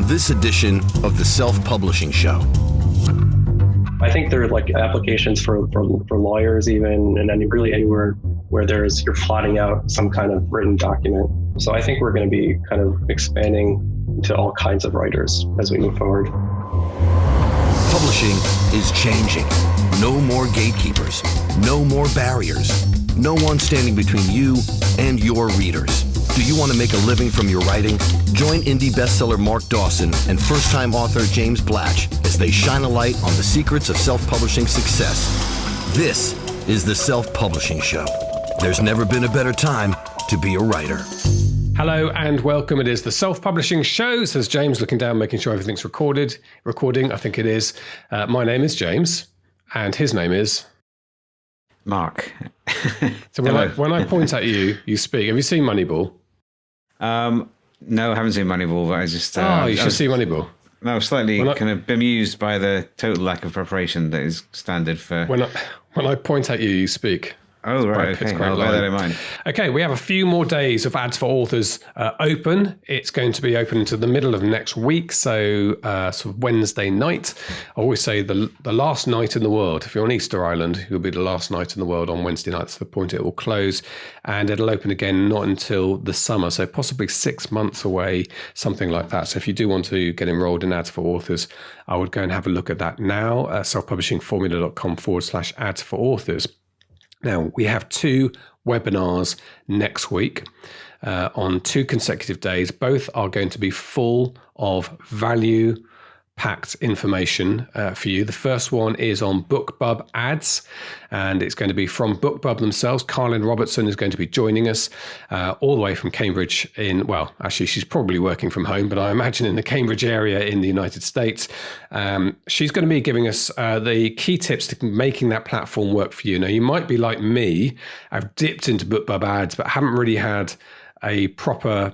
on this edition of the Self-Publishing Show. I think there are like applications for lawyers even, and really anywhere where you're plotting out some kind of written document. So I think we're going to be kind of expanding to all kinds of writers as we move forward. Publishing is changing. No more gatekeepers, no more barriers, no one standing between you and your readers. Do you want to make a living from your writing? Join indie bestseller Mark Dawson and first-time author James Blatch as they shine a light on the secrets of self-publishing success. This is the Self-Publishing Show. There's never been a better time to be a writer. Hello and welcome. It is the Self-Publishing Show, says James, looking down, making sure everything's recording. I think it is. My name is James, and his name is Mark. So when I point at you, you speak. Have you seen Moneyball? No, I haven't seen Moneyball, but I just... you should see Moneyball. I was slightly kind of bemused by the total lack of preparation that is standard for... When I point at you, you speak. Oh, right, okay. I'll bear that in mind. Okay, we have a few more days of Ads for Authors open. It's going to be open to the middle of next week, so sort of Wednesday night. I always say the last night in the world. If you're on Easter Island, it'll be the last night in the world on Wednesday night. That's the point it will close, and it'll open again not until the summer, so possibly 6 months away, something like that. So if you do want to get enrolled in Ads for Authors, I would go and have a look at that now, selfpublishingformula.com/ads for authors. Now, we have 2 webinars next week on 2 consecutive days. Both are going to be full of value-packed information for you. The first one is on BookBub ads, and it's going to be from BookBub themselves. Carlin Robertson is going to be joining us all the way from Cambridge actually, she's probably working from home, but I imagine in the Cambridge area in the United States. She's going to be giving us the key tips to making that platform work for you. Now, you might be like me. I've dipped into BookBub ads, but haven't really had a proper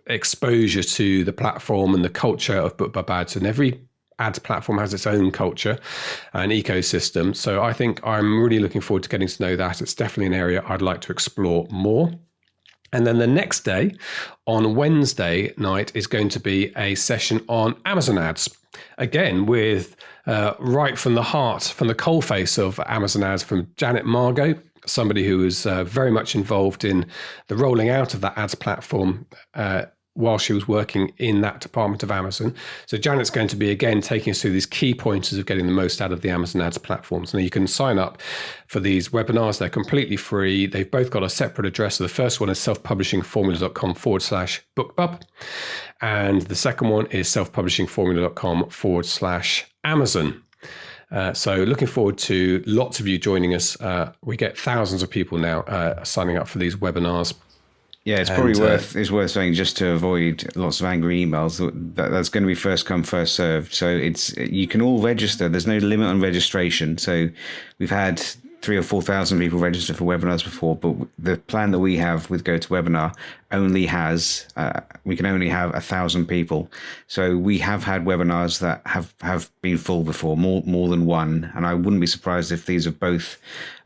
exposure to the platform and the culture of BookBub ads. And every ads platform has its own culture and ecosystem. So I think I'm really looking forward to getting to know that. It's definitely an area I'd like to explore more. And then the next day, on Wednesday night, is going to be a session on Amazon ads. Again, with right from the heart, from the coalface of Amazon ads, from Janet Margot, somebody who was very much involved in the rolling out of that ads platform while she was working in that department of Amazon. So Janet's going to be, again, taking us through these key pointers of getting the most out of the Amazon ads platforms. Now, you can sign up for these webinars. They're completely free. They've both got a separate address. So the first one is selfpublishingformula.com/bookbub. And the second one is selfpublishingformula.com/Amazon. So looking forward to lots of you joining us. We get thousands of people now signing up for these webinars. Yeah, it's probably worth saying, just to avoid lots of angry emails, that's going to be first come, first served. So you can all register. There's no limit on registration. So we've had 3,000 or 4,000 people register for webinars before, but the plan that we have with GoToWebinar only has we can only have 1,000 people. So we have had webinars that have been full before, more than one, and I wouldn't be surprised if these are both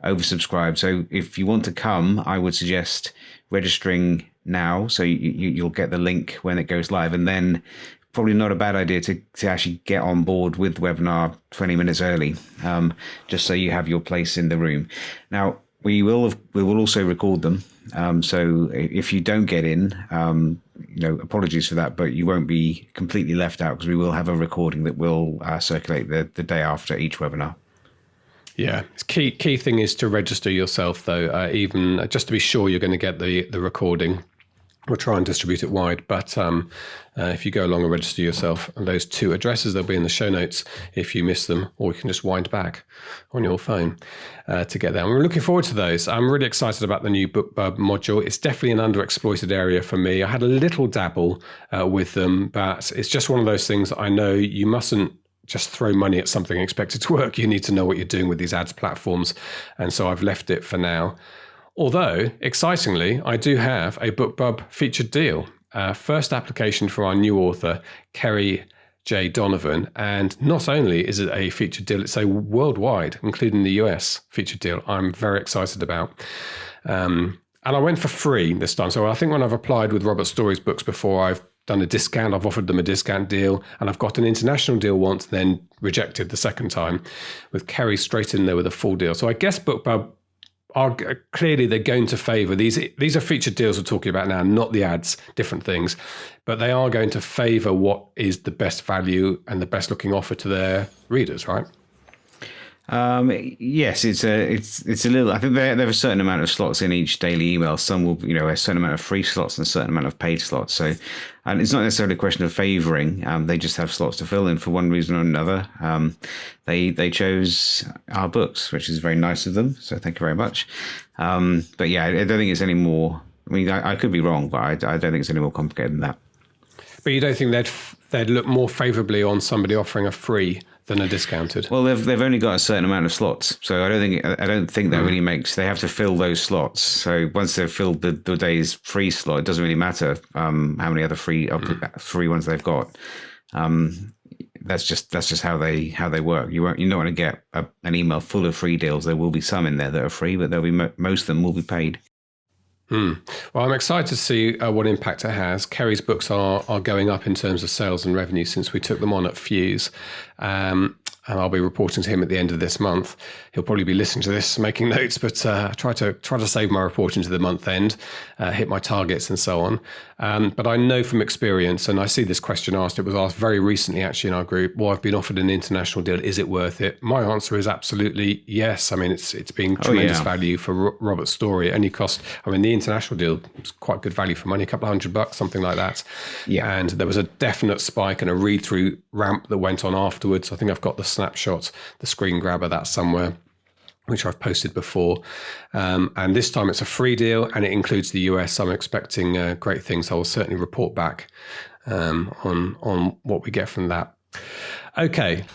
oversubscribed. So if you want to come, I would suggest registering now, so you'll get the link when it goes live, and then probably not a bad idea to actually get on board with the webinar 20 minutes early, just so you have your place in the room. Now, we will also record them, so if you don't get in, apologies for that, but you won't be completely left out, because we will have a recording that will circulate the day after each webinar. Yeah, key thing is to register yourself, though, even just to be sure you're going to get the recording. We'll try and distribute it wide, but if you go along and register yourself, and those 2 addresses, they'll be in the show notes if you miss them, or you can just wind back on your phone to get there. And we're looking forward to those. I'm really excited about the new BookBub module. It's definitely an underexploited area for me. I had a little dabble with them, but it's just one of those things that I know you mustn't just throw money at something and expect it to work. You need to know what you're doing with these ads platforms. And so I've left it for now. Although, excitingly, I do have a BookBub featured deal. First application for our new author, Kerry J. Donovan. And not only is it a featured deal, it's a worldwide, including the US, featured deal I'm very excited about. And I went for free this time. So I think when I've applied with Robert Story's books before, I've done a discount. I've offered them a discount deal, and I've got an international deal once, then rejected the second time, with Kerry straight in there with a full deal. So I guess BookBub are clearly they're going to favour these. These are featured deals we're talking about now, not the ads, different things, but they are going to favour what is the best value and the best looking offer to their readers, right? Yes, it's a little. I think there are a certain amount of slots in each daily email. Some will, a certain amount of free slots and a certain amount of paid slots. So, and it's not necessarily a question of favouring. They just have slots to fill in for one reason or another. They chose our books, which is very nice of them. So thank you very much. But yeah, I don't think it's any more. I mean, I could be wrong, but I don't think it's any more complicated than that. But you don't think they'd look more favourably on somebody offering a free than a discounted? Well, they've only got a certain amount of slots, so I don't think that really makes. They have to fill those slots. So once they've filled the day's free slot, it doesn't really matter how many other free ones they've got. That's just how they work. You're not going to get an email full of free deals. There will be some in there that are free, but there'll be most of them will be paid. Well, I'm excited to see what impact it has. Kerry's books are going up in terms of sales and revenue since we took them on at Fuse. And I'll be reporting to him at the end of this month. He'll probably be listening to this, making notes, but try to save my reporting to the month end, hit my targets and so on. But I know from experience, and I see this question asked, it was asked very recently actually in our group, well, I've been offered an international deal, is it worth it? My answer is absolutely yes. I mean, it's been tremendous value for Robert's story. It only cost, the international deal was quite good value for money, a couple of $100, something like that. Yeah. And there was a definite spike and a read-through ramp that went on afterwards. I think I've got the snapshot, the screen grabber, that's somewhere, which I've posted before. And this time it's a free deal and it includes the US. I'm expecting great things. I will certainly report back on what we get from that. Okay.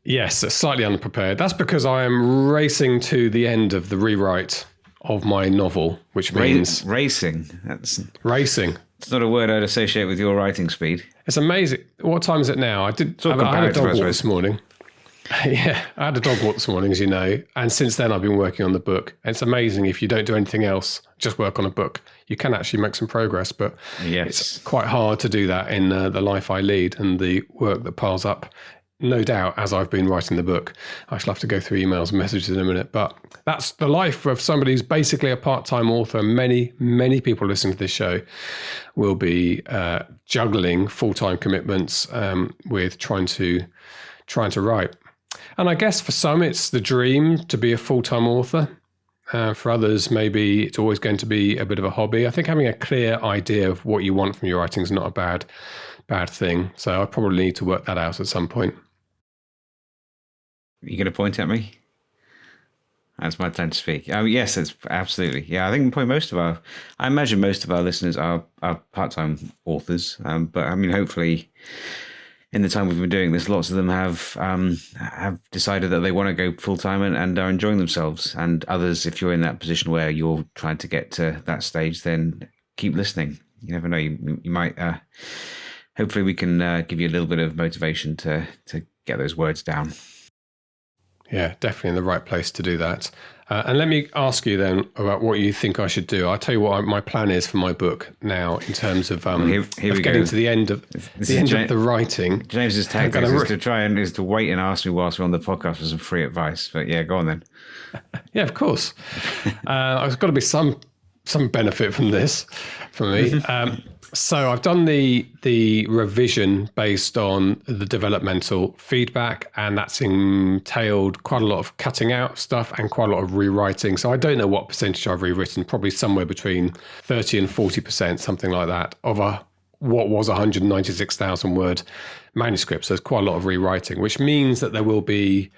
Yes, slightly unprepared. That's because I am racing to the end of the rewrite of my novel, which means... Racing? Racing. It's not a word I'd associate with your writing speed. It's amazing. What time is it now? I had a dog walk this morning. Yeah, I had a dog walk this morning, as you know. And since then, I've been working on the book. It's amazing if you don't do anything else, just work on a book. You can actually make some progress, but it's quite hard to do that in the life I lead and the work that piles up. No doubt, as I've been writing the book, I shall have to go through emails and messages in a minute. But that's the life of somebody who's basically a part-time author. Many, many people listening to this show will be juggling full-time commitments with trying to write. And I guess for some, it's the dream to be a full-time author. For others, maybe it's always going to be a bit of a hobby. I think having a clear idea of what you want from your writing is not a bad thing. So I probably need to work that out at some point. You going to point at me? That's my time to speak. Yes, it's absolutely. Yeah, I think probably I imagine most of our listeners are part-time authors. But I mean, hopefully in the time we've been doing this, lots of them have decided that they want to go full-time and are enjoying themselves. And others, if you're in that position where you're trying to get to that stage, then keep listening. You never know. You might, hopefully we can give you a little bit of motivation to get those words down. Yeah, definitely in the right place to do that. And let me ask you then about what you think I should do. I'll tell you what my plan is for my book now in terms of, getting to the end of the writing. James's tactic is to wait and ask me whilst we're on the podcast for some free advice. But yeah, go on then. Yeah, of course. There's got to be some benefit from this for me. So I've done the revision based on the developmental feedback, and that's entailed quite a lot of cutting out stuff and quite a lot of rewriting. So I don't know what percentage I've rewritten, probably somewhere between 30 and 40%, something like that, of what was 196,000 word manuscript. So there's quite a lot of rewriting, which means that there will be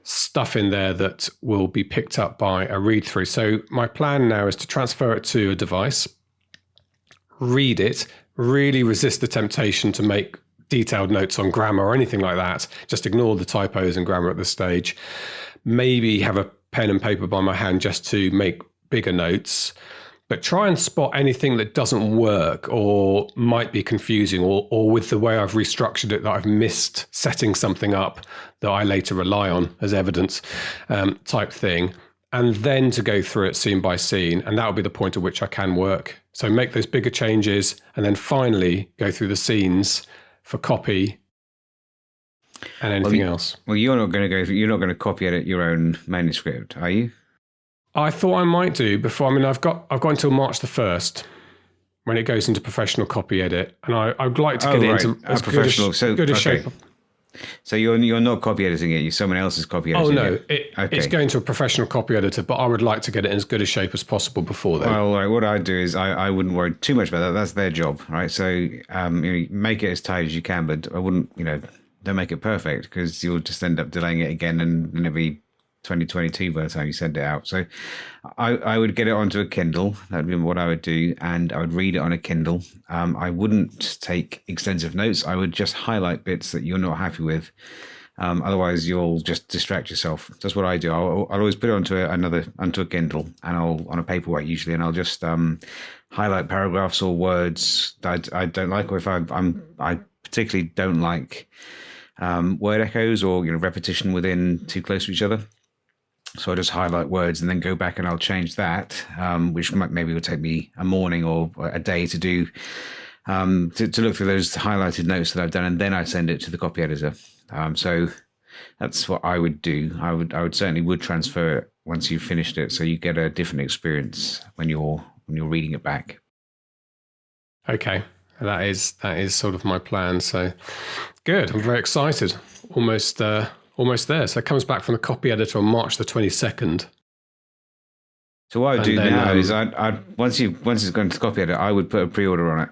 stuff in there that will be picked up by a read through. So my plan now is to transfer it to a device, read it, really resist the temptation to make detailed notes on grammar or anything like that. Just ignore the typos and grammar at this stage. Maybe have a pen and paper by my hand just to make bigger notes, but try and spot anything that doesn't work or might be confusing or with the way I've restructured it that I've missed setting something up that I later rely on as evidence type thing. and then to go through it scene by scene. And that will be the point at which I can work. So make those bigger changes and then finally go through the scenes for copy and anything else. Well, you're not going to copy edit your own manuscript, are you? I thought I might do before. I mean, I've got until March the 1st when it goes into professional copy edit. And I'd like to get it into as good a shape. So you're not copy editing it. You're someone else's copy editing it. It's going to a professional copy editor, but I would like to get it in as good a shape as possible before then. Well, what I'd do is I wouldn't worry too much about that. That's their job, right? So make it as tight as you can, but I wouldn't, don't make it perfect because you'll just end up delaying it again and it'll be 2022 by the time you send it out. So I would get it onto a Kindle. That would be what I would do. And I would read it on a Kindle. I wouldn't take extensive notes. I would just highlight bits that you're not happy with. Otherwise, you'll just distract yourself. That's what I do. I'll always put it onto a Kindle and on a paperweight usually, and I'll just highlight paragraphs or words that I don't like, or if I particularly don't like word echoes or repetition within too close to each other. So I just highlight words and then go back and I'll change that, which maybe will take me a morning or a day to do, to look through those highlighted notes that I've done, and then I send it to the copy editor. So that's what I would do. I would certainly transfer it once you've finished it, so you get a different experience when you're reading it back. Okay, that is sort of my plan. So good. I'm very excited. Almost there. So it comes back from the copy editor on March the 22nd. So what I do now is once it's gone to the copy editor, I would put a pre-order on it.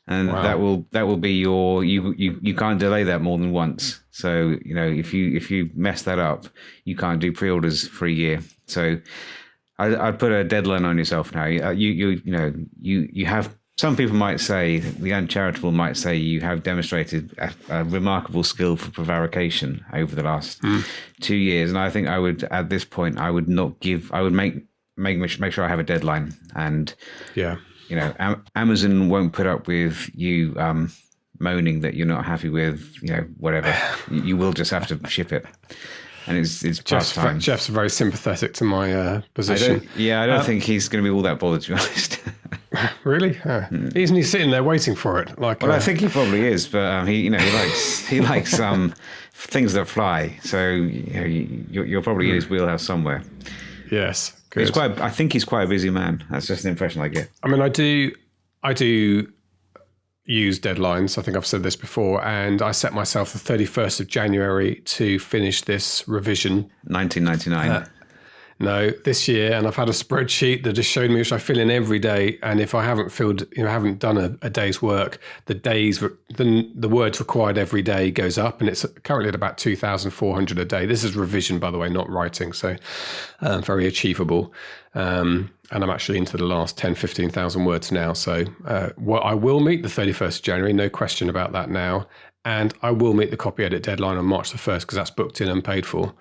And that will be your you can't delay that more than once. So if you mess that up, you can't do pre-orders for a year. So I'd put a deadline on yourself now. You have, some people might say, the uncharitable might say, you have demonstrated a remarkable skill for prevarication over the last 2 years. And I think I would, at this point, I would make sure I have a deadline. And Amazon won't put up with you moaning that you're not happy with, whatever. You will just have to ship it. And it's past time. Jeff's very sympathetic to my position. I don't think he's going to be all that bothered, to be honest. Really? Isn't he sitting there waiting for it? I think he probably is, but he likes things that fly. So you're probably in his wheelhouse somewhere. Yes, good. I think he's quite a busy man. That's just an impression I get. I mean, I do use deadlines. I think I've said this before, and I set myself the 31st of January to finish this revision. 1999. No, this year, and I've had a spreadsheet that just showed me, which I fill in every day. And if I haven't haven't done a day's work, the words required every day goes up, and it's currently at about 2,400 a day. This is revision, by the way, not writing, so very achievable. And I'm actually into the last 10, 15,000 words now. So I will meet the 31st of January, no question about that now. And I will meet the copy edit deadline on March the 1st because that's booked in and paid for.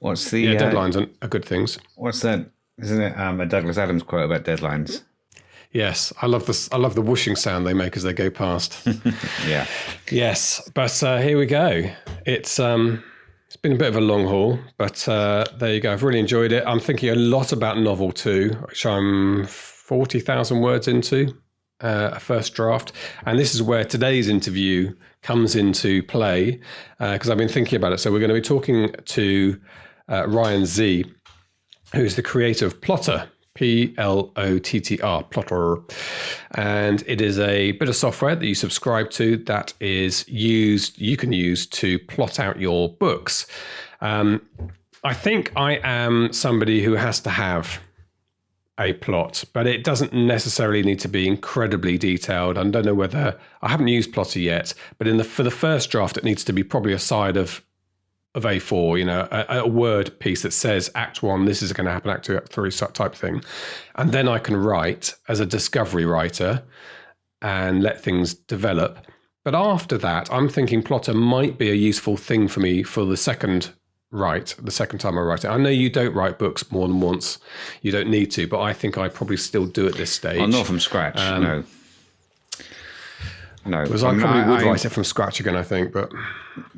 What's the deadlines are good things. What's that? Isn't it a Douglas Adams quote about deadlines? Yes, I love this. I love the whooshing sound they make as they go past. Yeah. Yes, but here we go. It's been a bit of a long haul, but there you go. I've really enjoyed it. I'm thinking a lot about novel 2, which I'm 40,000 words into. A first draft, and this is where today's interview comes into play because I've been thinking about it. So we're going to be talking to Ryan Z, who's the creator of Plottr, Plottr, Plottr, and it is a bit of software that you subscribe to that you can use to plot out your books. I think I am somebody who has to have a plot, but it doesn't necessarily need to be incredibly detailed. I don't know whether I haven't used Plottr yet, but for the first draft, it needs to be probably a side of A4, a word piece that says Act 1, this is going to happen, Act 2, Act 3 type thing. And then I can write as a discovery writer and let things develop. But after that, I'm thinking Plottr might be a useful thing for me for the second time I write it. I know you don't write books more than once. You don't need to, but I think I probably still do at this stage. Not from scratch, no. No. Because I probably would write it from scratch again, I think, but...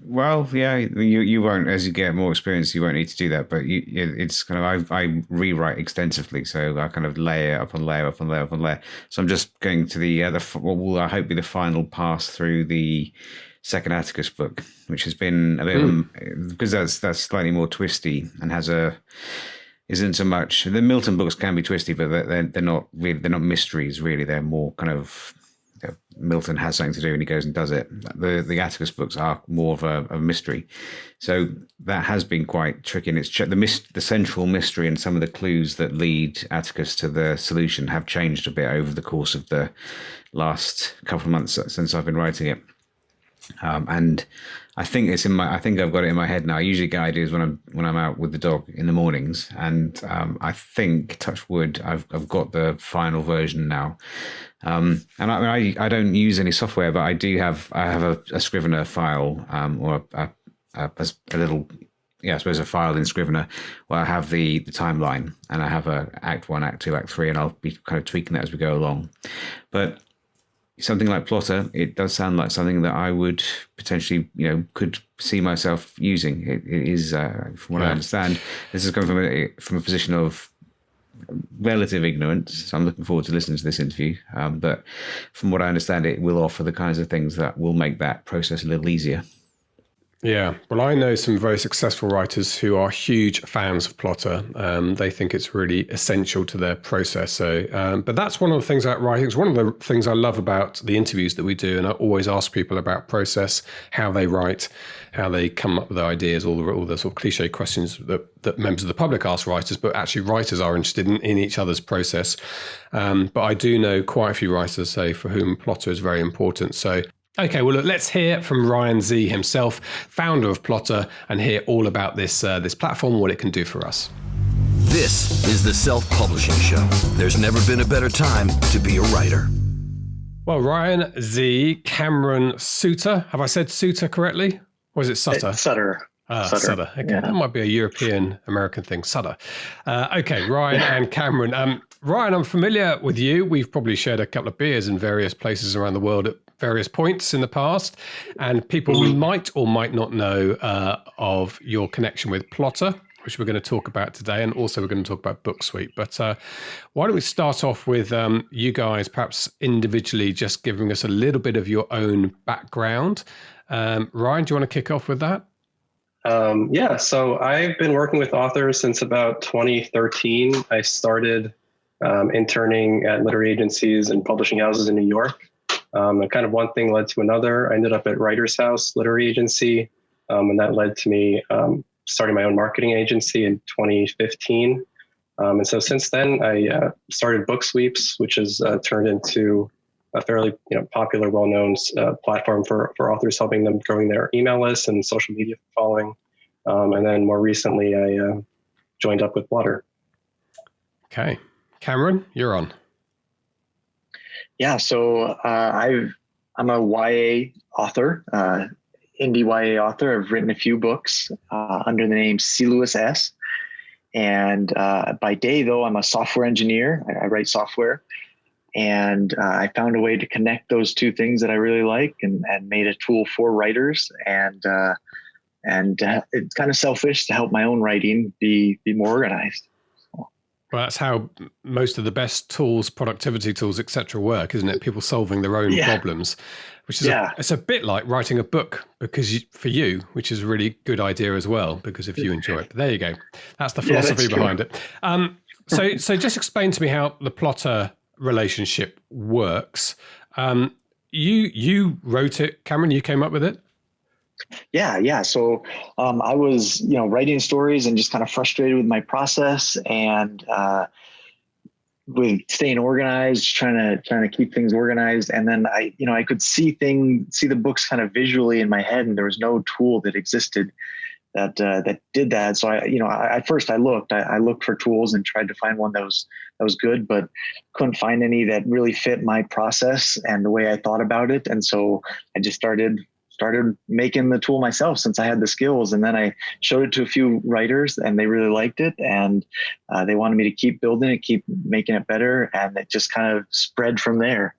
Well, yeah, you won't, as you get more experience, you won't need to do that, but it's kind of, I rewrite extensively, so I kind of layer upon layer upon layer upon layer. So I'm just going to what will I hope be the final pass through the second Atticus book, which has been a bit, because that's slightly more twisty and isn't so much, the Milton books can be twisty, but they're not really, they're not mysteries really, they're more kind of, Milton has something to do and he goes and does it. The Atticus books are more of a mystery. So that has been quite tricky. And it's the central mystery and some of the clues that lead Atticus to the solution have changed a bit over the course of the last couple of months since I've been writing it. And I think I think I've got it in my head now. I usually get ideas when I'm out with the dog in the mornings, and I think, touch wood, I've got the final version now. And I don't use any software, but I have a Scrivener file, or a little, I suppose a file in Scrivener where I have the timeline, and I have a Act 1, Act 2, Act 3, and I'll be kind of tweaking that as we go along. But something like Plottr, it does sound like something that I would potentially, could see myself using. It is, from what I understand, this is coming from a position of relative ignorance. So I'm looking forward to listening to this interview. But from what I understand, it will offer the kinds of things that will make that process a little easier. Yeah, well, I know some very successful writers who are huge fans of Plottr. They think it's really essential to their process. So, but that's one of the things about writing. It's one of the things I love about the interviews that we do. And I always ask people about process, how they write, how they come up with their ideas, all the sort of cliche questions that members of the public ask writers, but actually writers are interested in each other's process. But I do know quite a few writers, say, for whom Plottr is very important. So, okay, well, look, let's hear from Ryan Z himself, founder of Plottr, and hear all about this platform, what it can do for us. This is the Self-Publishing Show. There's never been a better time to be a writer. Well, Ryan Z, Cameron Sutter. Have I said Sutter correctly? Or is it Sutter? Sutter. Sutter. Okay, yeah. That might be a European-American thing, Sutter. Okay, Ryan and Cameron. Ryan, I'm familiar with you. We've probably shared a couple of beers in various places around the world at various points in the past, and people might or might not know of your connection with Plottr, which we're going to talk about today, and also we're going to talk about BookSweep. But why don't we start off with you guys perhaps individually just giving us a little bit of your own background. Ryan, do you want to kick off with that? Yeah, so I've been working with authors since about 2013. I started interning at literary agencies and publishing houses in New York. And kind of one thing led to another. I ended up at Writer's House Literary Agency, and that led to me starting my own marketing agency in 2015. And so since then, I started BookSweeps, which has turned into a fairly popular, well-known platform for authors, helping them growing their email lists and social media following. And then more recently, I joined up with Plottr. Okay. Cameron, you're on. Yeah, so I'm a YA author, indie YA author. I've written a few books under the name C. Lewis S. And by day, though, I'm a software engineer. I write software. And I found a way to connect those two things that I really like and made a tool for writers. And it's kind of selfish to help my own writing be more organized. Well, that's how most of the best tools, productivity tools, etc., work, isn't it? People solving their own problems, which is it's a bit like writing a book for you, which is a really good idea as well, because if you enjoy it. But there you go. That's the philosophy behind it. So just explain to me how the Plottr relationship works. You wrote it, Cameron. You came up with it. Yeah. So I was, writing stories and just kind of frustrated with my process and with staying organized, trying to keep things organized. And then I could see the books kind of visually in my head, and there was no tool that existed that did that. So at first I looked for tools and tried to find one that was good, but couldn't find any that really fit my process and the way I thought about it. And so I just started making the tool myself since I had the skills. And then I showed it to a few writers and they really liked it. And they wanted me to keep building it, keep making it better. And it just kind of spread from there.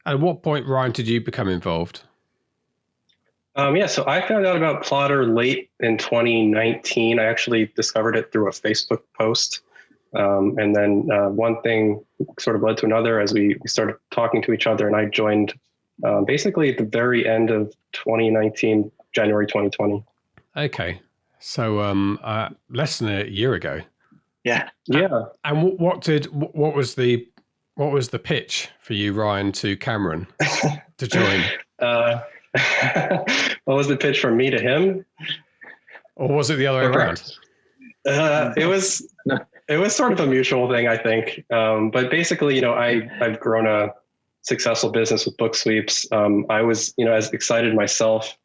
At what point, Ryan, did you become involved? So I found out about Plottr late in 2019. I actually discovered it through a Facebook post. And then one thing sort of led to another as we started talking to each other, and I joined basically at the very end of 2019, January 2020. Okay. So less than a year ago. Yeah. Yeah. And what was the pitch for you, Ryan, to Cameron to join? What was the pitch from me to him? Or was it the other way around? It was sort of a mutual thing, I think. But basically, I've grown a successful business with BookSweeps. I was, as excited myself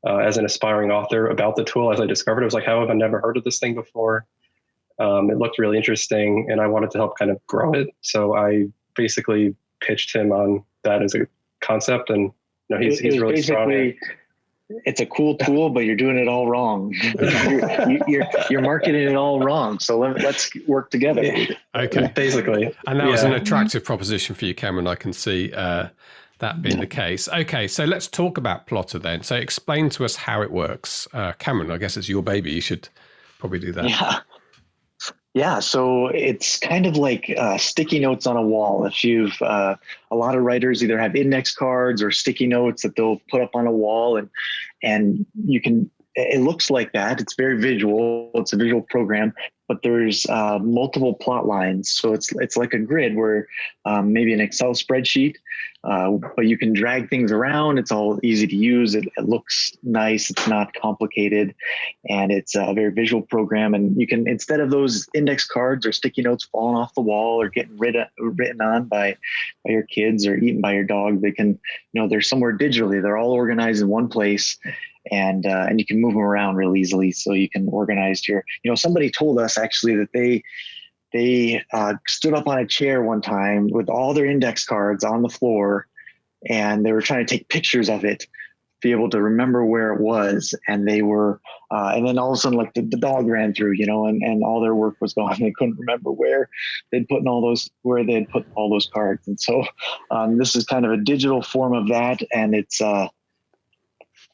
as an aspiring author about the tool as I discovered it. I was like, how have I never heard of this thing before? It looked really interesting, and I wanted to help kind of grow it. So I basically pitched him on that as a concept, and he's really strong. It's a cool tool, but you're doing it all wrong. you're marketing it all wrong. So let's work together. Okay, basically, and that was an attractive proposition for you, Cameron. I can see that being the case. Okay, so let's talk about Plottr then. So explain to us how it works, Cameron. I guess it's your baby. You should probably do that. Yeah, so it's kind of like sticky notes on a wall. If you've, a lot of writers either have index cards or sticky notes that they'll put up on a wall, and you can, it looks like that. It's very visual. It's a visual program, but there's multiple plot lines. So it's like a grid where maybe an Excel spreadsheet, but you can drag things around. It's all easy to use. It looks nice. It's not complicated, and it's a very visual program. And you can, instead of those index cards or sticky notes falling off the wall or getting written on by your kids or eaten by your dog, they can, they're somewhere digitally. They're all organized in one place. And you can move them around real easily. So you can organize your, somebody told us actually that they stood up on a chair one time with all their index cards on the floor, and they were trying to take pictures of it, be able to remember where it was. And they were, and then all of a sudden, like the dog ran through, and all their work was gone. They couldn't remember where they'd put all those cards. And so this is kind of a digital form of that. And it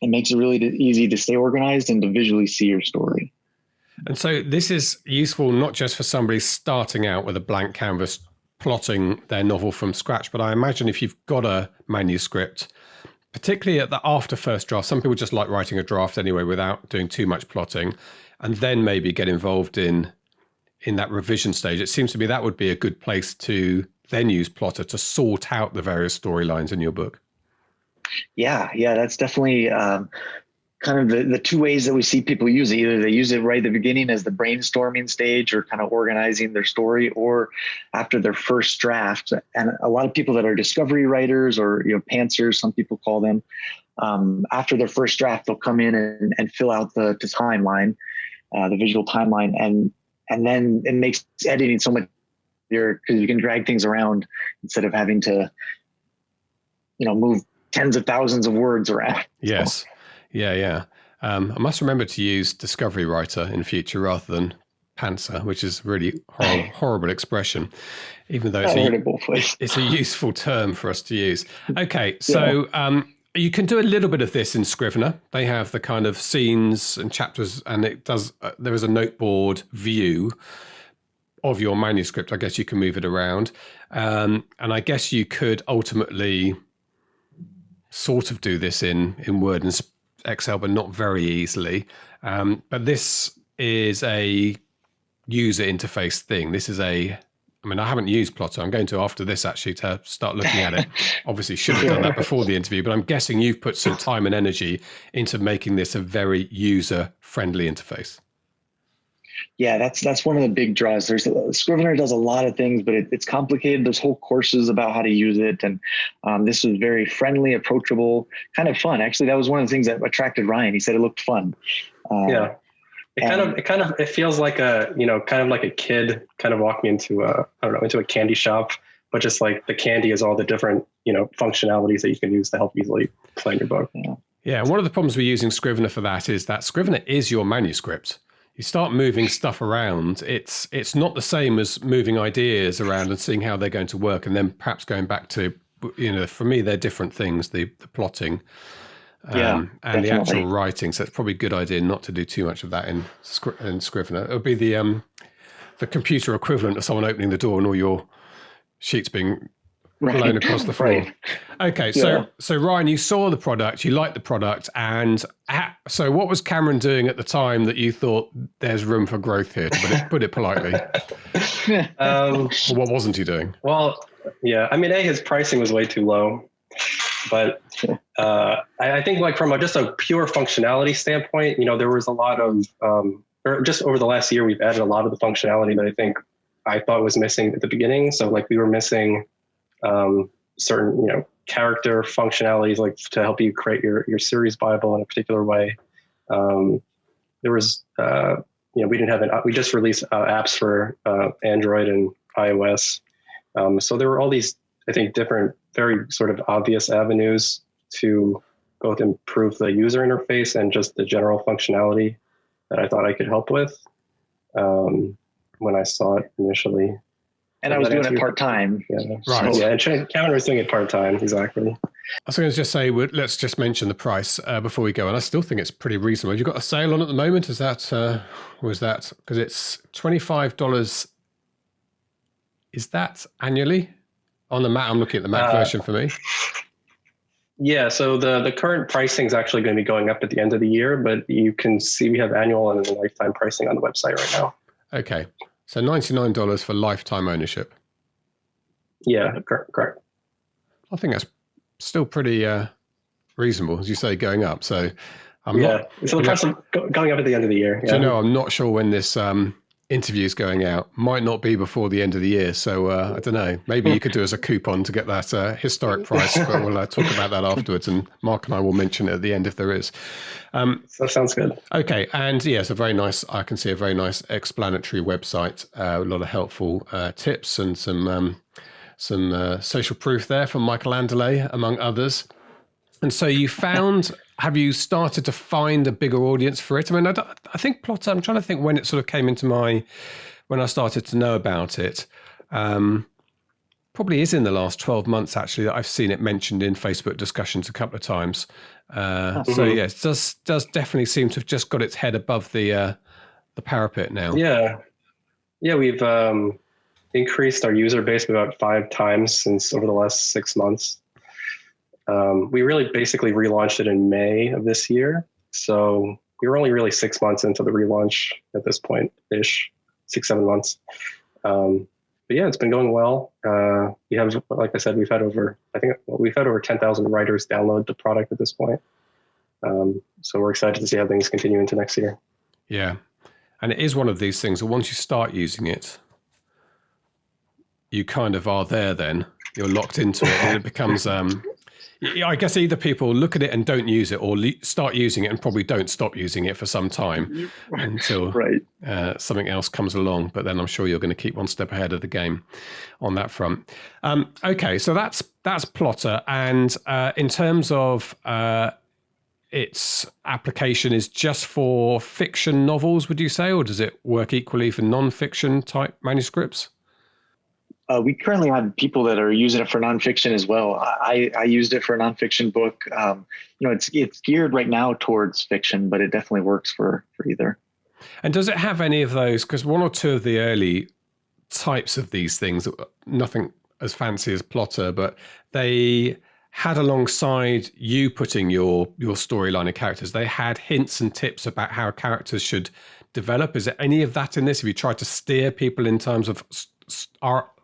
makes it really easy to stay organized and to visually see your story. And so this is useful not just for somebody starting out with a blank canvas, plotting their novel from scratch, but I imagine if you've got a manuscript, particularly at the after first draft, some people just like writing a draft anyway without doing too much plotting, and then maybe get involved in that revision stage. It seems to me that would be a good place to then use Plottr to sort out the various storylines in your book. Yeah, that's definitely kind of the two ways that we see people use it. Either they use it right at the beginning as the brainstorming stage or kind of organizing their story, or after their first draft. And a lot of people that are discovery writers or pantsers, some people call them, after their first draft, they'll come in and fill out the timeline, the visual timeline, and then it makes editing so much easier because you can drag things around instead of having to move tens of thousands of words around. Yes. Yeah. I must remember to use Discovery Writer in future rather than Pantser, which is really horrible expression, even though it's a useful term for us to use. Okay, so you can do a little bit of this in Scrivener. They have the kind of scenes and chapters, and it does. There is a noteboard view of your manuscript. I guess you can move it around, and I guess you could ultimately sort of do this in Word and Excel, but not very easily. But this is a user interface thing. This is I haven't used Plottr. I'm going to after this actually to start looking at it. Obviously should have done that before the interview, but I'm guessing you've put some time and energy into making this a very user-friendly interface. Yeah, that's one of the big draws. Scrivener does a lot of things, but it's complicated. There's whole courses about how to use it. And this was very friendly, approachable, kind of fun. Actually, that was one of the things that attracted Ryan. He said it looked fun. It feels like kind of like a kid kind of walking into a candy shop, but just like the candy is all the different, functionalities that you can use to help easily plan your book. Yeah. And one of the problems with using Scrivener for that is that Scrivener is your manuscript. You start moving stuff around, it's not the same as moving ideas around and seeing how they're going to work, and then perhaps going back to for me, they're different things, the plotting and definitely. the actual writing. So it's probably a good idea not to do too much of that in Scrivener. It would be the computer equivalent of someone opening the door and all your sheets being blown across the floor. Right. Okay, so Ryan, you saw the product, you liked the product, and so what was Cameron doing at the time that you thought there's room for growth here, to put it politely? What wasn't he doing? Well, yeah, I mean, his pricing was way too low, but I think like from just a pure functionality standpoint, there was a lot of, or just over the last year, we've added a lot of the functionality that I thought was missing at the beginning. So like we were missing certain, character functionalities, like to help you create your series Bible in a particular way. There was, we didn't have we just released apps for Android and iOS. So there were all these, I think, different, very sort of obvious avenues to both improve the user interface and just the general functionality that I thought I could help with when I saw it initially. And I was doing it part-time. Yeah. Right. So, yeah, and Cameron was doing it part-time, exactly. I was going to just say, let's just mention the price before we go. And I still think it's pretty reasonable. You've got a sale on at the moment. Is that, or is that, because it's $25. Is that annually? On the Mac, I'm looking at the Mac version for me. Yeah, so the current pricing is actually going to be going up at the end of the year, but you can see we have annual and lifetime pricing on the website right now. Okay. So $99 for lifetime ownership. Yeah, correct. I think that's still pretty reasonable, as you say, going up. So So the price is going up at the end of the year. Do you know, I'm not sure when this interview is going out. Might not be before the end of the year. So I don't know. Maybe you could do as a coupon to get that historic price, but we'll talk about that afterwards. And Mark and I will mention it at the end if there is. That sounds good. Okay. And yes, I can see a very nice explanatory website, a lot of helpful tips and some social proof there from Michael Anderley, among others. And so have you started to find a bigger audience for it? I mean, I think Plottr, I'm trying to think when it sort of came into when I started to know about it. Probably is in the last 12 months, actually, that I've seen it mentioned in Facebook discussions a couple of times. So yes, it does definitely seem to have just got its head above the parapet now. Yeah. Yeah, we've increased our user base about 5 times since over the last 6 months. We really basically relaunched it in May of this year. So we were only really 6 months into the relaunch at this point-ish, 6-7 months. But yeah, it's been going well. We have, like I said, we've had over 10,000 writers download the product at this point. So we're excited to see how things continue into next year. Yeah. And it is one of these things that once you start using it, you kind of are there then. You're locked into it and it becomes... I guess either people look at it and don't use it, or start using it and probably don't stop using it for some time until something else comes along. But then I'm sure you're going to keep one step ahead of the game on that front. Okay, so that's Plottr. And in terms of its application is just for fiction novels, would you say, or does it work equally for non-fiction type manuscripts? We currently have people that are using it for nonfiction as well. I used it for a nonfiction book. It's geared right now towards fiction, but it definitely works for either. And does it have any of those? Because one or two of the early types of these things, nothing as fancy as Plottr, but they had alongside you putting your storyline of characters, they had hints and tips about how characters should develop. Is there any of that in this? Have you tried to steer people in terms of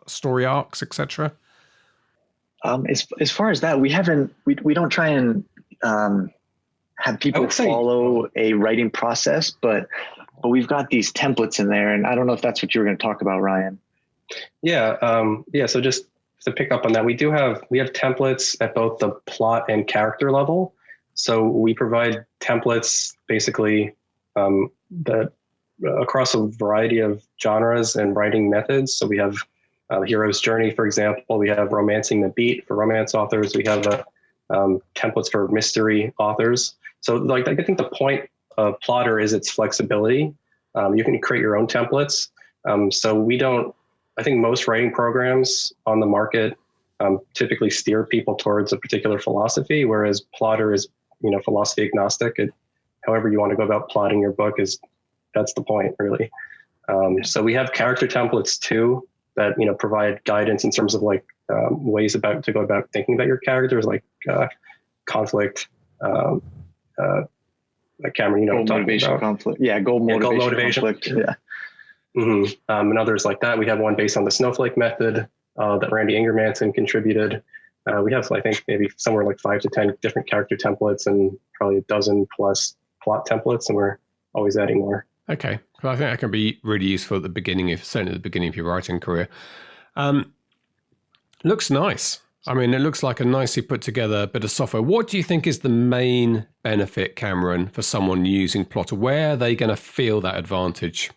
story arcs, etc.? As far as that, we don't try and have people follow a writing process, but we've got these templates in there, and I don't know if that's what you were going to talk about, Ryan. Yeah. So just to pick up on that, we have templates at both the plot and character level. So we provide templates basically that across a variety of genres and writing methods. So we have Hero's Journey, for example. We have Romancing the Beat for romance authors. We have templates for mystery authors. So I think the point of Plottr is its flexibility. You can create your own templates. I think most writing programs on the market typically steer people towards a particular philosophy, whereas Plottr is, philosophy agnostic. However you want to go about plotting your book that's the point, really. So we have character templates too that, provide guidance in terms of like ways to go about thinking about your characters, like conflict, like Cameron, goal motivation, about conflict. Yeah, goal motivation. Conflict. Yeah. Mm-hmm. And others like that. We have one based on the snowflake method that Randy Ingermanson contributed. We have, I think, maybe somewhere like 5 to 10 different character templates and probably a dozen plus plot templates, and we're always adding more. Okay, well, I think that can be really useful at the beginning, certainly at the beginning of your writing career. Looks nice. I mean, it looks like a nicely put together bit of software. What do you think is the main benefit, Cameron, for someone using Plottr? Where are they going to feel that advantage?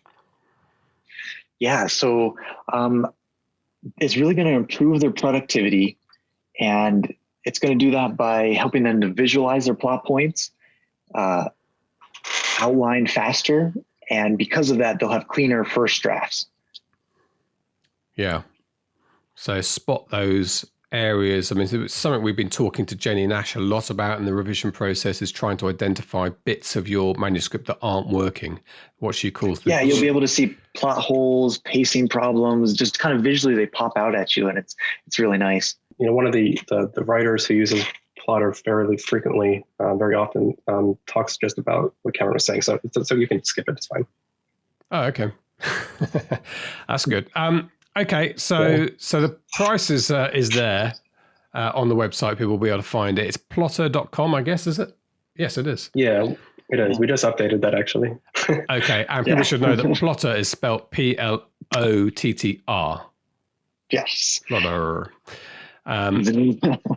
Yeah, so it's really going to improve their productivity, and it's going to do that by helping them to visualize their plot points, outline faster, and because of that, they'll have cleaner first drafts. Yeah. So spot those areas. I mean, it's something we've been talking to Jenny Nash a lot about in the revision process, is trying to identify bits of your manuscript that aren't working, what she calls you'll be able to see plot holes, pacing problems, just kind of visually they pop out at you, and it's really nice. One of the writers who uses Plottr fairly frequently, very often, talks just about what Cameron was saying. So you can skip it. It's fine. Oh, okay. That's good. Okay, so the price is there on the website. People will be able to find it. It's plottr.com, I guess, is it? Yes, it is. Yeah, it is. We just updated that, actually. Okay, and people should know that Plottr is spelled Plottr. Yes. Plottr.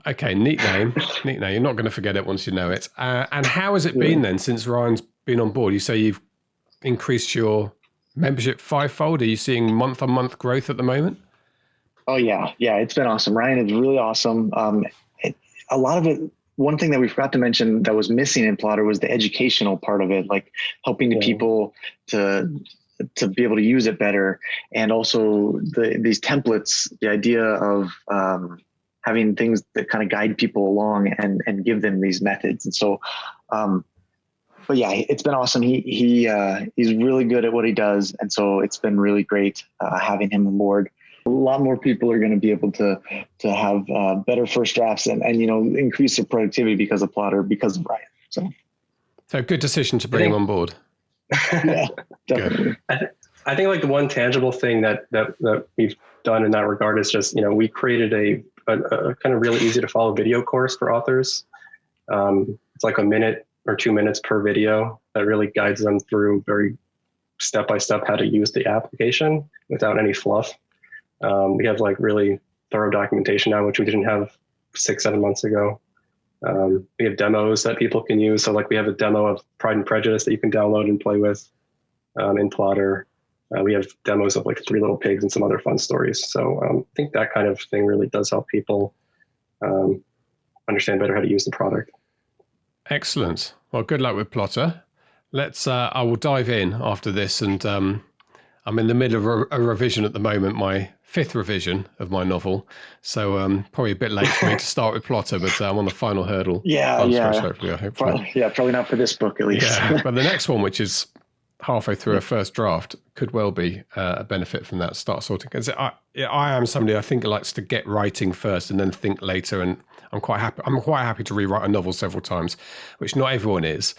Okay, neat name. You're not going to forget it once you know it. And how has it been then since Ryan's been on board? You say you've increased your membership 5-fold. Are you seeing month-on-month growth at the moment? Oh yeah, it's been awesome. Ryan is really awesome. A lot of it. One thing that we forgot to mention that was missing in Plottr was the educational part of it, like helping the people to be able to use it better, and also these templates. The idea of having things that kind of guide people along and give them these methods. And so, but yeah, it's been awesome. He's really good at what he does. And so it's been really great having him on board. A lot more people are going to be able to have better first drafts and increase their productivity because of Plottr, because of Ryan. So good decision to bring him on board. Yeah, definitely. I think like the one tangible thing that we've done in that regard is just, we created a kind of really easy to follow video course for authors. It's like a minute or 2 minutes per video that really guides them through very step-by-step how to use the application without any fluff. We have like really thorough documentation now, which we didn't have 6-7 months ago. We have demos that people can use. So like we have a demo of Pride and Prejudice that you can download and play with in Plottr. We have demos of like Three Little Pigs and some other fun stories. So I think that kind of thing really does help people understand better how to use the product. Excellent. Well, good luck with Plottr. I will dive in after this, and I'm in the middle of a revision at the moment, my 5th revision of my novel. So probably a bit late for me to start with Plottr, but I'm on the final hurdle. Probably not for this book at least. Yeah, but the next one, which is halfway through a first draft, could well be a benefit from that, start sorting. Because I am somebody I think likes to get writing first and then think later, and I'm quite happy to rewrite a novel several times, which not everyone is.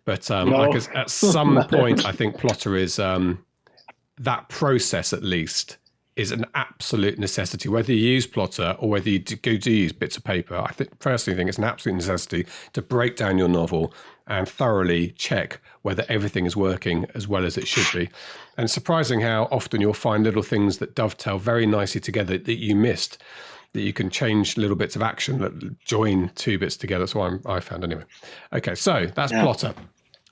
But at some point, I think Plottr is that process at least is an absolute necessity. Whether you use Plottr or whether you do use bits of paper, I personally think it's an absolute necessity to break down your novel and thoroughly check whether everything is working as well as it should be. And it's surprising how often you'll find little things that dovetail very nicely together that you missed, that you can change little bits of action that join two bits together. That's what I found anyway. Okay, so that's Plottr.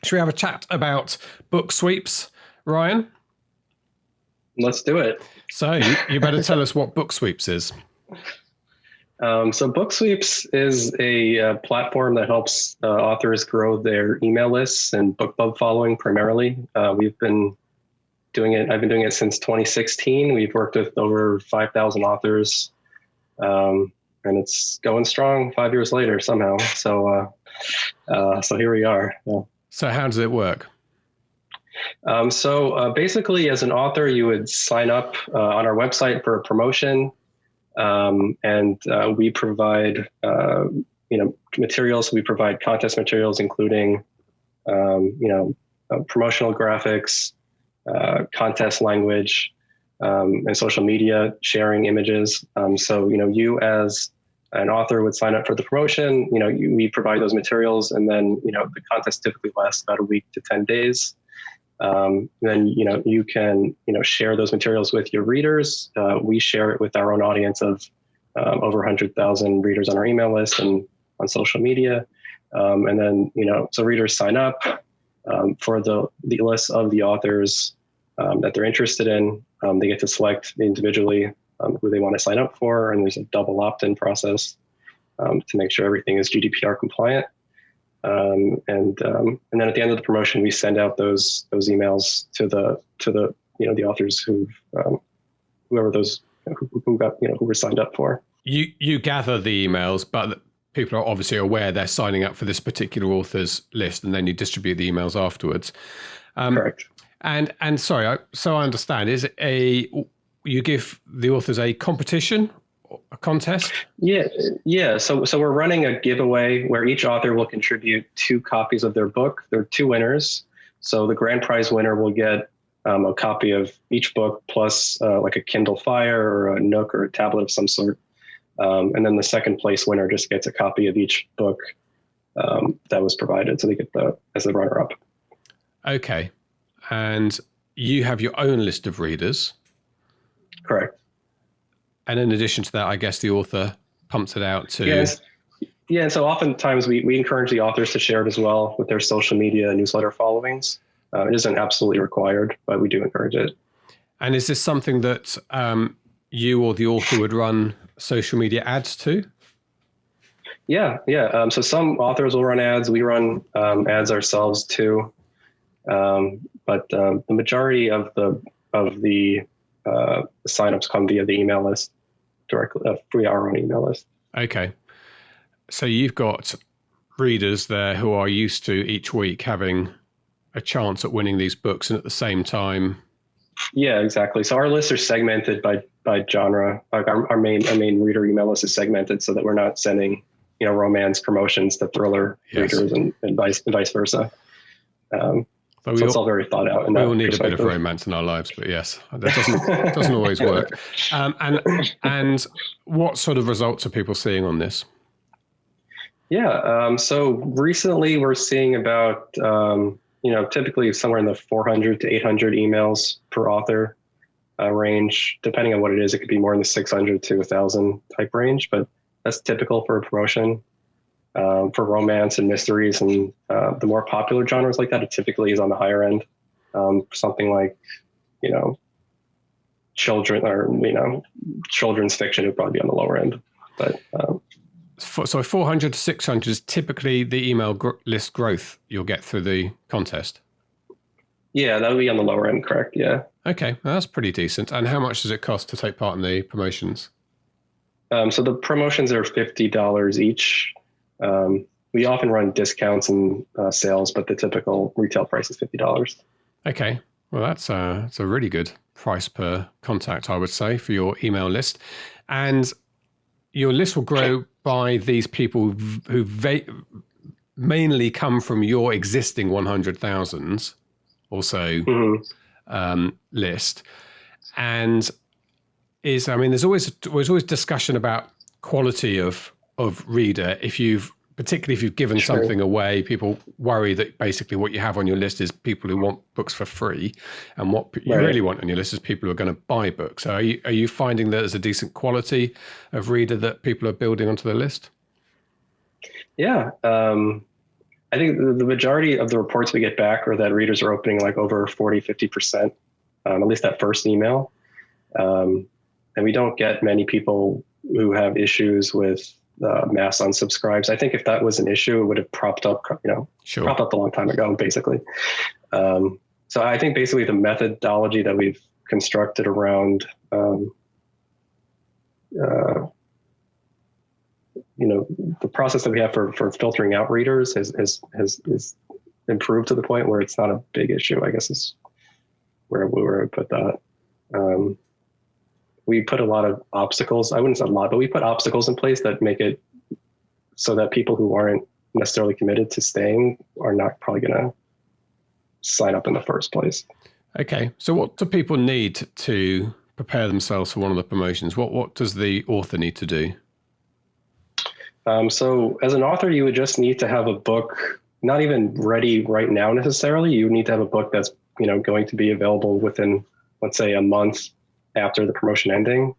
Should we have a chat about BookSweeps, Ryan? Let's do it. So you better tell us what BookSweeps is. So BookSweeps is a platform that helps authors grow their email lists and BookBub following primarily. We've been doing it. I've been doing it since 2016. We've worked with over 5,000 authors. and it's going strong 5 years later somehow. So here we are. Yeah. So how does it work? Basically, as an author, you would sign up on our website for a promotion, and we provide materials. We provide contest materials, including promotional graphics, contest language, and social media sharing images. So you as an author would sign up for the promotion. We provide those materials, and then the contest typically lasts about a week to 10 days. Then you can share those materials with your readers. We share it with our own audience of over 100,000 readers on our email list and on social media. And then so readers sign up for the list of the authors that they're interested in. They get to select individually who they want to sign up for, and there's a double opt-in process to make sure everything is GDPR compliant. And then at the end of the promotion, we send out those emails to the authors who were signed up for. You gather the emails, but people are obviously aware they're signing up for this particular author's list, and then you distribute the emails afterwards. Correct. And sorry, so I understand, is it you give the authors a competition, a contest? Yeah. So we're running a giveaway where each author will contribute 2 copies of their book. There are 2 winners. So the grand prize winner will get a copy of each book plus like a Kindle Fire or a Nook or a tablet of some sort. And then the second place winner just gets a copy of each book that was provided. So they get as the runner up. Okay. And you have your own list of readers. Correct. And in addition to that, I guess the author pumps it out to... Yeah, and so oftentimes we encourage the authors to share it as well with their social media newsletter followings. It isn't absolutely required, but we do encourage it. And is this something that you or the author would run social media ads to? Yeah. So some authors will run ads. We run ads ourselves too. But the majority of the signups come via the email list directly, via our own email list. Okay. So you've got readers there who are used to each week having a chance at winning these books, and at the same time... Yeah, exactly. So our lists are segmented by genre. Like our main reader email list is segmented so that we're not sending, romance promotions to thriller readers and vice versa. So it's all very thought out. We all need a bit of romance in our lives, but yes, that doesn't always work. And what sort of results are people seeing on this? Yeah. So recently we're seeing about, typically somewhere in the 400 to 800 emails per author range. Depending on what it is, it could be more in the 600 to 1,000 type range, but that's typical for a promotion. For romance and mysteries and the more popular genres like that, it typically is on the higher end. Something like, children or, children's fiction would probably be on the lower end. But so 400 to 600 is typically the email list growth you'll get through the contest? Yeah, that would be on the lower end, correct, yeah. Okay, well, that's pretty decent. And how much does it cost to take part in the promotions? So the promotions are $50 each. We often run discounts and sales, but the typical retail price is $50. Okay. Well, that's a really good price per contact, I would say, for your email list. And your list will grow by these people who mainly come from your existing 100,000 or so list. And there's always discussion about quality of reader. Particularly if you've given something away, people worry that basically what you have on your list is people who want books for free, and what you really want on your list is people who are going to buy books. So are you finding that there's a decent quality of reader that people are building onto their list? Yeah. I think the majority of the reports we get back are that readers are opening like over 40, 50%, at least that first email. And we don't get many people who have issues with mass unsubscribes. I think if that was an issue, it would have propped up, propped up a long time ago, basically. So I think basically the methodology that we've constructed around the process that we have for filtering out readers has improved to the point where it's not a big issue, I guess is where we were put that. We put a lot of obstacles. I wouldn't say a lot, but we put obstacles in place that make it so that people who aren't necessarily committed to staying are not probably going to sign up in the first place. Okay. So what do people need to prepare themselves for one of the promotions? What does the author need to do? So as an author, you would just need to have a book, not even ready right now necessarily. You need to have a book that's, going to be available within, let's say, a month after the promotion ending.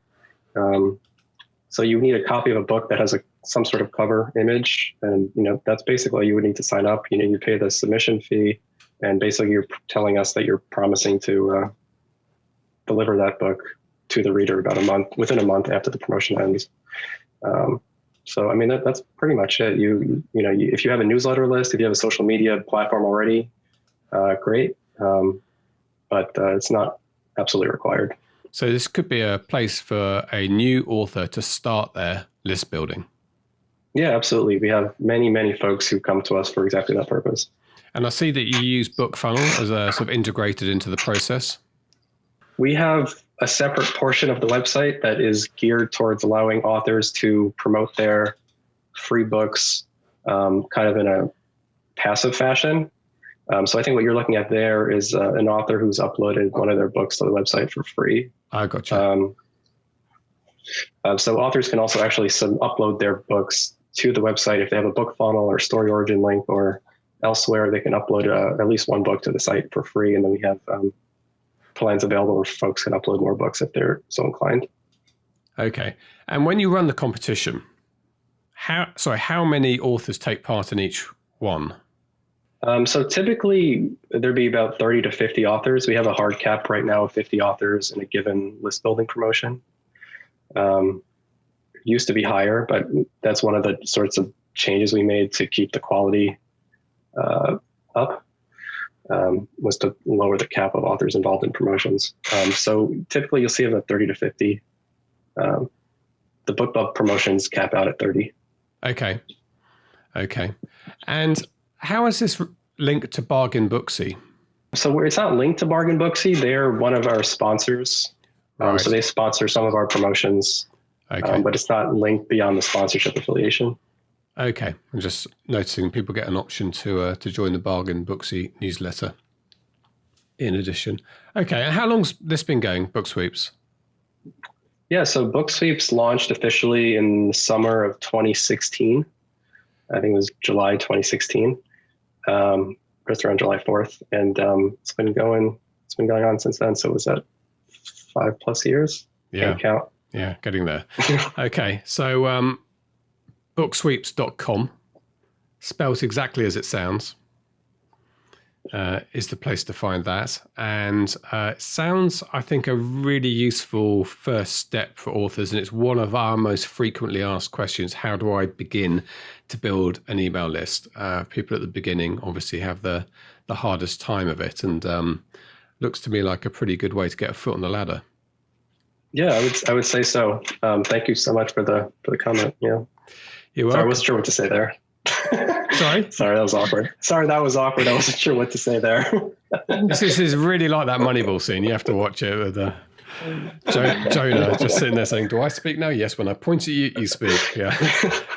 So you need a copy of a book that has some sort of cover image. And, that's basically you would need to sign up. You pay the submission fee. And basically you're telling us that you're promising to deliver that book to the reader within a month after the promotion ends. So, I mean, that's pretty much it. If you have a newsletter list, if you have a social media platform already, great. But it's not absolutely required. So this could be a place for a new author to start their list building. Yeah, absolutely. We have many, many folks who come to us for exactly that purpose. And I see that you use BookFunnel as a sort of integrated into the process. We have a separate portion of the website that is geared towards allowing authors to promote their free books kind of in a passive fashion. So I think what you're looking at there is an author who's uploaded one of their books to the website for free. I gotcha. So authors can also actually upload their books to the website. If they have a BookFunnel or Story Origin link or elsewhere, they can upload at least one book to the site for free. And then we have plans available where folks can upload more books if they're so inclined. Okay. And when you run the competition, how many authors take part in each one? So typically there'd be about 30 to 50 authors. We have a hard cap right now of 50 authors in a given list building promotion. Used to be higher, but that's one of the sorts of changes we made to keep the quality up, was to lower the cap of authors involved in promotions. So typically you'll see about 30 to 50. The BookBub promotions cap out at 30. Okay. And how is this linked to Bargain Booksy? So it's not linked to Bargain Booksy. They're one of our sponsors. Right. So they sponsor some of our promotions, but it's not linked beyond the sponsorship affiliation. Okay. I'm just noticing people get an option to join the Bargain Booksy newsletter in addition. Okay. And how long's this been going, BookSweeps? Yeah, so BookSweeps launched officially in the summer of 2016. I think it was July 2016, just around July 4th. And it's been going on since then. So it was at 5+ years. Yeah. Can't count. Yeah, getting there. Okay. So booksweeps.com, spelt exactly as it sounds, is the place to find that. And it sounds, I think, a really useful first step for authors. And it's one of our most frequently asked questions. How do I begin to build an email list? People at the beginning obviously have the hardest time of it. And looks to me like a pretty good way to get a foot on the ladder. Yeah, I would say so. Thank you so much for the comment. Yeah. You're welcome. Sorry, I wasn't sure what to say there. Sorry? Sorry, that was awkward. I wasn't sure what to say there. This is really like that Moneyball scene. You have to watch it with Jonah just sitting there saying, do I speak now? Yes, when I point at you, you speak. Yeah.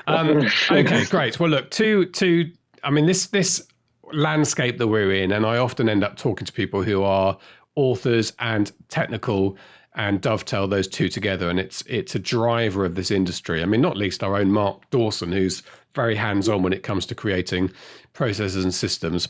Okay, great. Well, look, this landscape that we're in, and I often end up talking to people who are authors and technical and dovetail those two together. And it's a driver of this industry. I mean, not least our own Mark Dawson, who's very hands-on when it comes to creating processes and systems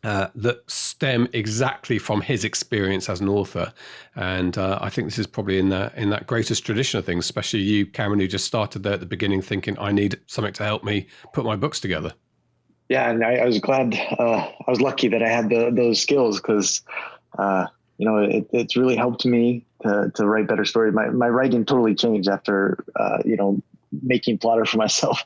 that stem exactly from his experience as an author. And I think this is probably in that greatest tradition of things, especially you, Cameron, who just started there at the beginning thinking, I need something to help me put my books together. Yeah, and I was glad, I was lucky that I had those skills because, it's really helped me to write better stories. My writing totally changed after, making Plottr for myself.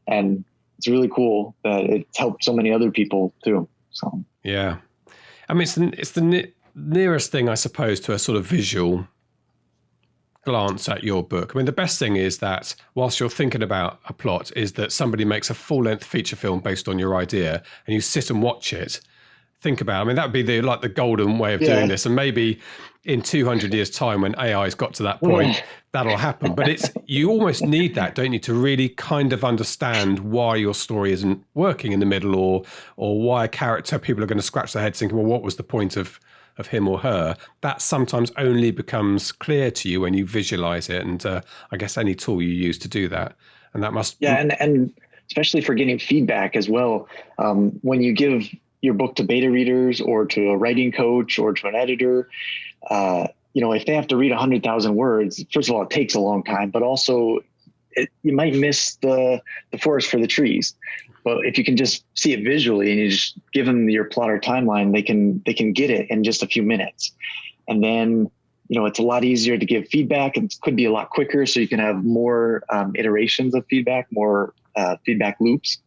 And it's really cool that it's helped so many other people too. So, yeah. I mean, it's the nearest thing, I suppose, to a sort of visual glance at your book. I mean, the best thing is that whilst you're thinking about a plot, is that somebody makes a full-length feature film based on your idea, and you sit and watch it. Think about it. I mean, that would be the golden way of doing this. And maybe in 200 years' time, when AI's got to that point, that'll happen. But you almost need that, don't you, to really kind of understand why your story isn't working in the middle, or why a character, people are going to scratch their heads thinking, well, what was the point of him or her? That sometimes only becomes clear to you when you visualize it. And I guess any tool you use to do that. And that must... Yeah, and especially for getting feedback as well. When you give your book to beta readers or to a writing coach or to an editor, if they have to read 100,000 words, first of all, it takes a long time, but also you might miss the forest for the trees. But if you can just see it visually and you just give them your Plottr timeline, they can get it in just a few minutes. And then, it's a lot easier to give feedback. It could be a lot quicker, so you can have more iterations of feedback, more feedback loops.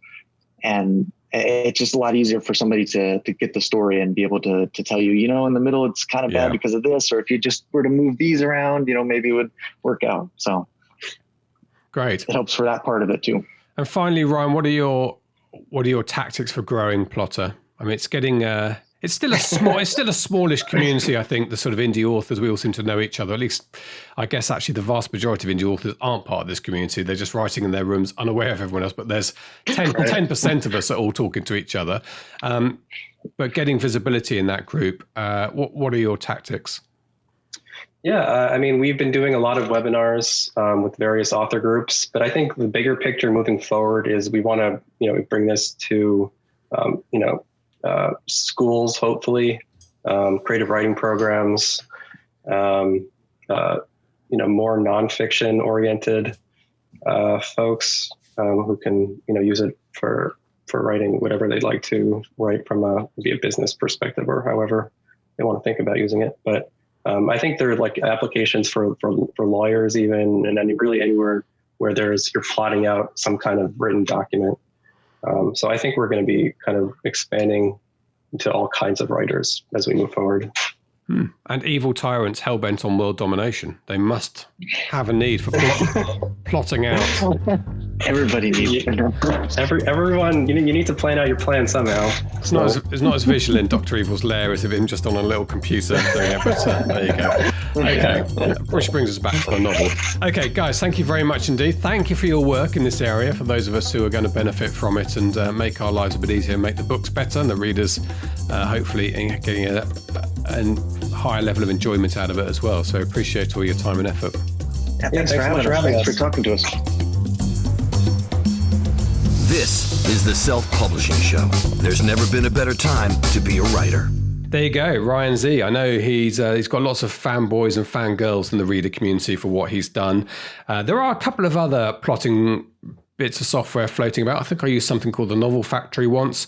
And it's just a lot easier for somebody to get the story and be able to tell you, in the middle, it's kind of bad because of this, or if you just were to move these around, maybe it would work out. So great. It helps for that part of it too. And finally, Ryan, what are your tactics for growing Plottr? I mean, it's getting, it's still a smallish community. I think the sort of indie authors, we all seem to know each other. At least, I guess actually the vast majority of indie authors aren't part of this community. They're just writing in their rooms, unaware of everyone else. But there's 10% of us are all talking to each other. But getting visibility in that group, what are your tactics? Yeah, I mean, we've been doing a lot of webinars with various author groups, but I think the bigger picture moving forward is we want to, bring this to, schools, hopefully, creative writing programs, more nonfiction oriented folks who can, use it for writing whatever they'd like to write from maybe a business perspective or however they want to think about using it. But I think there are like applications for lawyers even, and really anywhere where you're plotting out some kind of written document. So I think we're going to be kind of expanding into all kinds of writers as we move forward. And evil tyrants hell-bent on world domination. They must have a need for plotting out. Everybody needs everyone. You need to plan out your plan somehow. It's not as visual in Dr. Evil's lair as if him just on a little computer doing it. But there you go. Okay, which brings us back to the novel. Okay, guys, thank you very much indeed. Thank you for your work in this area. For those of us who are going to benefit from it and make our lives a bit easier, make the books better, and the readers hopefully getting a higher level of enjoyment out of it as well. So appreciate all your time and effort. Yeah, thanks for having us. Thanks for talking to us. This is the Self-Publishing Show. There's never been a better time to be a writer. There you go, Ryan Z. I know he's got lots of fanboys and fangirls in the reader community for what he's done. There are a couple of other plotting bits of software floating about. I think I used something called the Novel Factory once.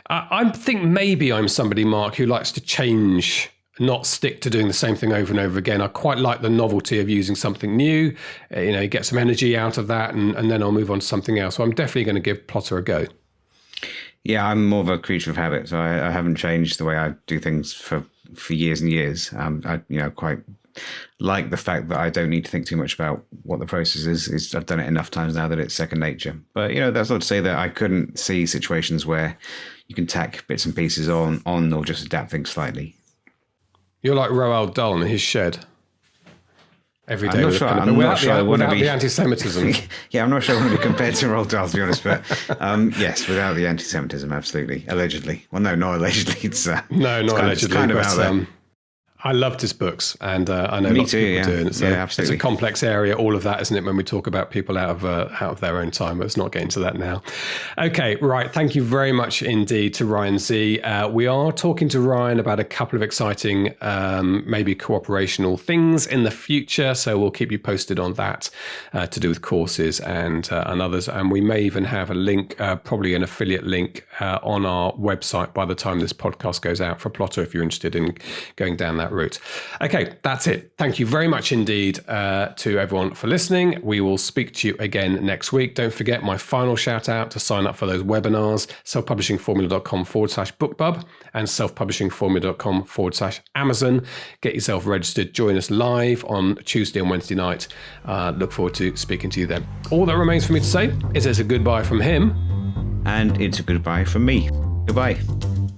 I think maybe I'm somebody, Mark, who likes to change, not stick to doing the same thing over and over again. I quite like the novelty of using something new, get some energy out of that, and then I'll move on to something else. So I'm definitely going to give Plottr a go. Yeah, I'm more of a creature of habit, so I haven't changed the way I do things for years and years. I quite like the fact that I don't need to think too much about what the process is. I've done it enough times now that it's second nature. But that's not to say that I couldn't see situations where you can tack bits and pieces on or just adapt things slightly. You're like Roald Dahl in his shed. Every day. I'm not sure I want to be the anti-Semitism. Yeah, I'm not sure I want to be compared to Roald Dahl, to be honest. But yes, without the anti-Semitism, absolutely. Allegedly. Well, no, not allegedly. It's not allegedly. It's kind of out there. I loved his books, and I know lots of people do. And it's a complex area, all of that, isn't it, when we talk about people out of their own time. Let's not get into that now. Okay, right. Thank you very much indeed to Ryan Z. We are talking to Ryan about a couple of exciting, maybe cooperational things in the future, so we'll keep you posted on that to do with courses and others. And we may even have a link, probably an affiliate link on our website by the time this podcast goes out for Plottr, if you're interested in going down that route. Okay, that's it. Thank you very much indeed to everyone for listening. We will speak to you again next week. Don't forget my final shout out to sign up for those webinars, selfpublishingformula.com/BookBub and selfpublishingformula.com/Amazon. Get yourself registered. Join us live on Tuesday and Wednesday night. Look forward to speaking to you then. All that remains for me to say is it's a goodbye from him. And it's a goodbye from me. Goodbye.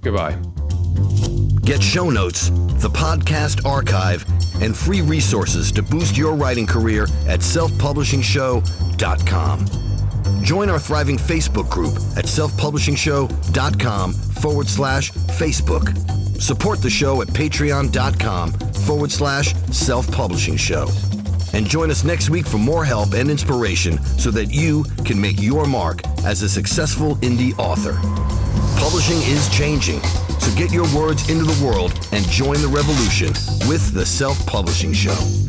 Goodbye. Get show notes, the podcast archive, and free resources to boost your writing career at selfpublishingshow.com. Join our thriving Facebook group at selfpublishingshow.com/Facebook. Support the show at patreon.com/selfpublishingshow. And join us next week for more help and inspiration so that you can make your mark as a successful indie author. Publishing is changing, so get your words into the world and join the revolution with the Self-Publishing Show.